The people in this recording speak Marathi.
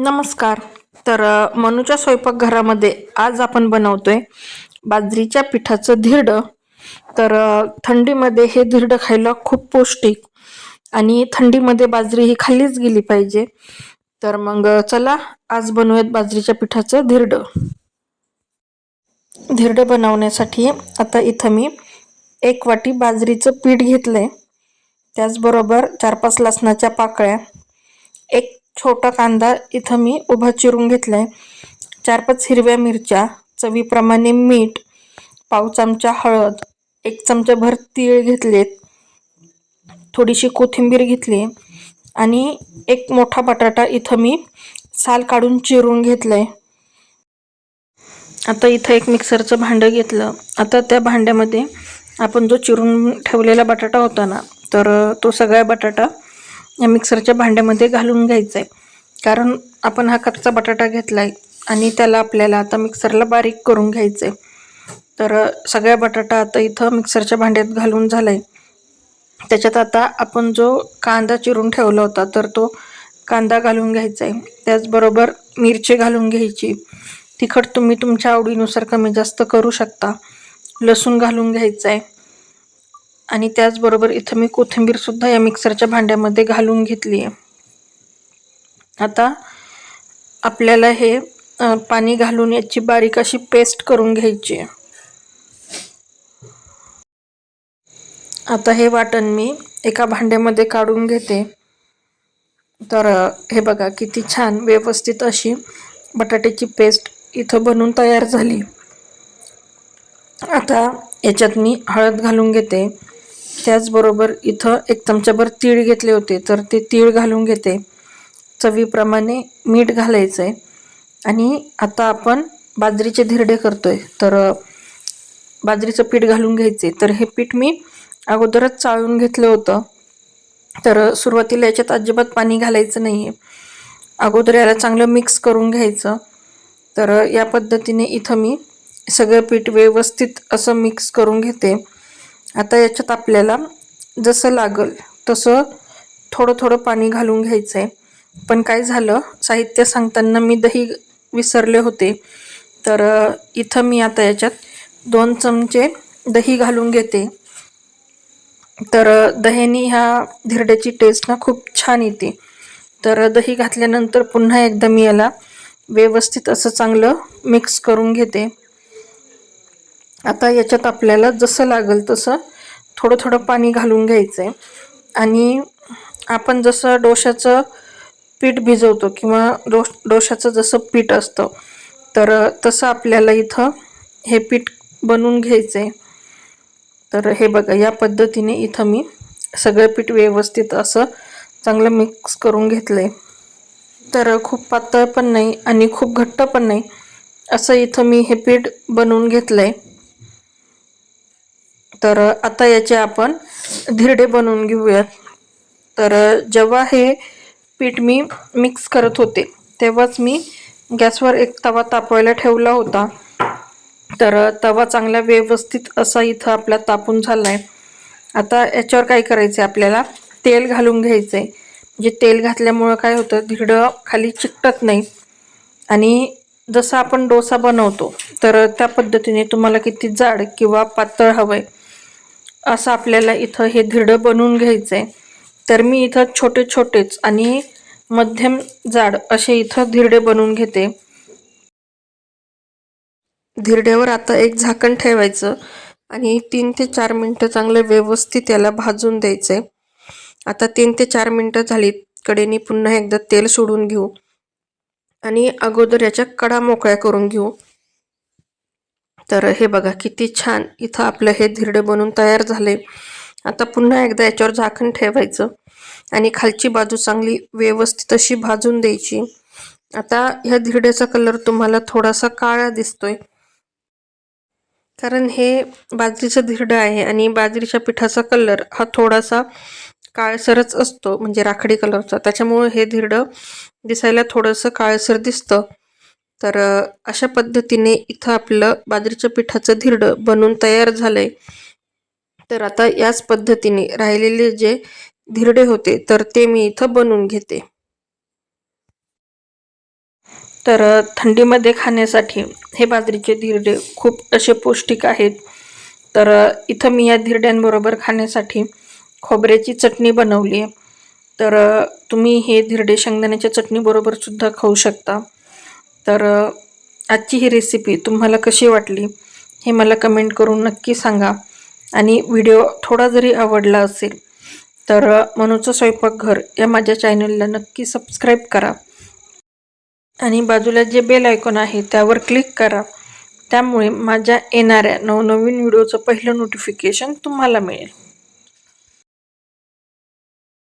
नमस्कार. मनूच्या स्वयंपाकघरामध्ये आज आपण बनवतोय बाजरीच्या पिठाचं धिरडं. थंडीमध्ये हे धिरडं खायला खूप पौष्टिक आणि थंडीमध्ये बाजरी ही खाल्लीच गेली पाहिजे. मग चला आज बनवूयात बाजरीच्या पिठाचं धिरडं. धिरडं बनवण्यासाठी आता इथं मी 1 वाटी बाजरीचं पीठ घेतलंय. त्याचबरोबर 4-5 लसणाच्या पाकळ्या, एक छोटा कांदा इथं मी उभा चिरून घेतलाय, 4-5 हिरव्या मिरच्या, चवीप्रमाणे मीठ, पाव चमचा हळद, 1 चमचाभर तीळ घेतलेत, थोडीशी कोथिंबीर घेतली आणि एक मोठा बटाटा इथं मी साल काढून चिरून घेतलंय. आता इथं एक मिक्सरचं भांडं घेतलं. आता त्या भांड्यामध्ये आपण जो चिरून ठेवलेला बटाटा होता ना, तो सगळा बटाटा या मिक्सरच्या भांड्यामध्ये घालून घ्यायचा आहे. कारण आपण हा कच्चा बटाटा घेतलाय आणि त्याला आपल्याला आता मिक्सरला बारीक करून घ्यायचं आहे. सगळा बटाटा आता इथं मिक्सरच्या भांड्यात घालून झालाय. त्याच्यात आता आपण जो कांदा चिरून ठेवला होता तो कांदा घालून घ्यायचा आहे. त्याचबरोबर मिरची घालून घ्यायची. तिखट तुम्ही तुमच्या आवडीनुसार कमी जास्त करू शकता. लसूण घालून घ्यायचं आहे आणि त्याचबरोबर इथं मी कोथिंबीर सुद्धा या मिक्सरच्या भांड्यामध्ये घालून घेतली आहे. आता आपल्याला हे पाणी घालून याची बारीक अशी पेस्ट करून घ्यायची आहे. आता हे वाटण मी एका भांड्यामध्ये काढून घेते. हे बघा किती छान व्यवस्थित अशी बटाट्याची पेस्ट इथं बनून तयार झाली. आता याच्यात मी हळद घालून घेते. त्याचबरोबर इथं 1 चमचाभर तीळ घेतले होते, ते तीळ घालून घेते. चवीप्रमाणे मीठ घालायचं आहे आणि आता आपण बाजरीचे धिरडे करतोय, बाजरीचं पीठ घालून घ्यायचे. हे पीठ मी अगोदरच चाळून घेतलं होतं. सुरुवातीला याच्यात अजिबात पाणी घालायचं नाही आहे. अगोदर याला चांगलं मिक्स करून घ्यायचं. या पद्धतीने इथं मी सगळं पीठ व्यवस्थित असं मिक्स करून घेते. आता याच्यात आपल्याला जसं लागल तसं थोडं थोडं पाणी घालून घ्यायचं आहे. पण काय झालं, साहित्य सांगताना मी दही विसरले होते. इथं मी आता याच्यात 2 चमचे दही घालून घेते. दह्याने ह्या धिरड्याची टेस्ट ना खूप छान येते. दही घातल्यानंतर पुन्हा एकदा मी याला व्यवस्थित असं चांगलं मिक्स करून घेते. आता याच्यात आपल्याला जसं लागल तसं थोडं थोडं पाणी घालून घ्यायचं आहे आणि आपण जसं डोशाचं पीठ भिजवतो किंवा डोशाचं जसं पीठ असतं तसं आपल्याला इथं हे पीठ बनवून घ्यायचं आहे. हे बघा या पद्धतीने इथं मी सगळं पीठ व्यवस्थित असं चांगलं मिक्स करून घेतलंय. खूप पातळ पण नाही आणि खूप घट्ट पण नाही, असं इथं मी हे पीठ बनवून घेतलंय. आता याचे आपण धिरडे बनवून घेऊयात. जेव्हा हे पीठ मी मिक्स करत होते तेव्हाच मी गॅसवर एक तवा तापवायला ठेवला होता. तवा चांगला व्यवस्थित असा इथं आपला तापून झालाय. आता याच्यावर काय करायचं, आपल्याला तेल घालून घ्यायचंय. म्हणजे तेल घातल्यामुळं काय होतं, धिरडं खाली चिकटत नाही आणि जसं आपण डोसा बनवतो त्या पद्धतीने तुम्हाला किती जाड किंवा पातळ हवंय असं आपल्याला इथं हे धिरडं बनवून घ्यायचंय. मी इथं छोटे छोटेच आणि मध्यम जाड असे इथं धिरडे बनवून घेते. धिरड्यावर आता एक झाकण ठेवायचं आणि 3 ते 4 मिनिटं चांगलं व्यवस्थित याला भाजून द्यायचंय. आता 3 ते 4 मिनिटं झालीत. कडेने पुन्हा एकदा तेल सोडून घेऊ आणि अगोदर याच्या कडा मोकळ्या करून घेऊ. हे बघा किती छान इथं आपलं हे धिरडे बनवून तयार झाले. आता पुन्हा एकदा याच्यावर झाकण ठेवायचं आणि खालची बाजू चांगली व्यवस्थित अशी भाजून द्यायची. आता ह्या धिरड्याचा कलर तुम्हाला थोडासा काळा दिसतोय, कारण हे बाजरीचं धिरडं आहे आणि बाजरीच्या पिठाचा कलर हा थोडासा काळसरच असतो, म्हणजे राखाडी कलरचा. त्याच्यामुळे हे धिरडं दिसायला थोडंसं काळसर दिसतं. अशा पद्धतीने इथं आपलं बाजरीच्या पिठाचं धिरडं बनवून तयार झालंय. आता याच पद्धतीने राहिलेले जे धिरडे होते ते मी इथं बनवून घेते. तर थंडीमध्ये खाण्यासाठी हे बाजरीचे धिरडे खूप असे पौष्टिक आहेत. तर इथं मी या धिरड्यांबरोबर खाण्यासाठी खोबऱ्याची चटणी बनवली आहे. तर तुम्ही हे धिरडे शेंगदाण्याच्या चटणीबरोबर सुद्धा खाऊ शकता. तर आजची ही रेसिपी तुम्हाला कशी वाटली हे मला कमेंट करून नक्की सांगा. आणि व्हिडिओ थोडा जरी आवडला असेल तर मनूचं स्वयंपाकघर या माझ्या चॅनलला नक्की सबस्क्राईब करा आणि बाजूला जे बेल आयकॉन आहे त्यावर क्लिक करा. त्यामुळे माझ्या येणाऱ्या नवनवीन व्हिडिओचं पहिलं नोटिफिकेशन तुम्हाला मिळेल.